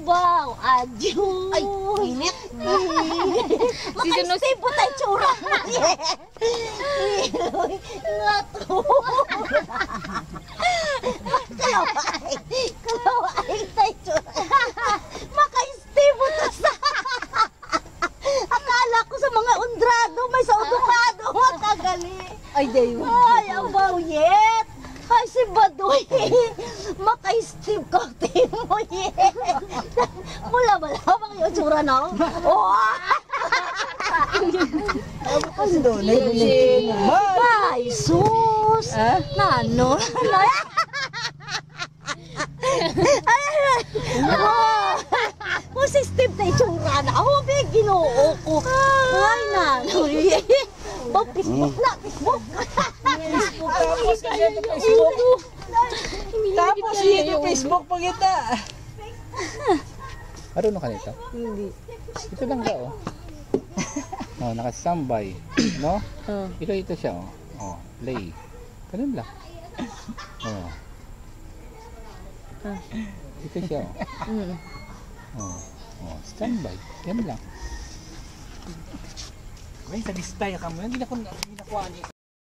Wow, adyo. Ay, init. Makaistay po tayo tsura. Nga to. Kalaway tayo tsura. Makaistay po tayo sa... Akala ko sa mga undrado, may saudungado. Matagali. Ay, dayo. Ay, ang bawiyet. Ay, si Badoy. Maka-Steve cocktail mo, yet. Mula ba lamang yung tsura na? Oh! Ay, sus! Nano? Kung si Steve na itsura na, may ginoo ko. Ay, nano? Facebook na, Facebook. Tapos kasi ito Facebook. Tapos ito Facebook pag ito. Marunong ka nito? Hindi. Ito lang ka, oh. Oh, nakasambay. No? Ito siya, oh. Oh, play. Ganun lang. Oh. Ito siya, oh. Oh. Oh, standby. Yan lang. May sa listay ka mo. Hindi na ko nakuha niya.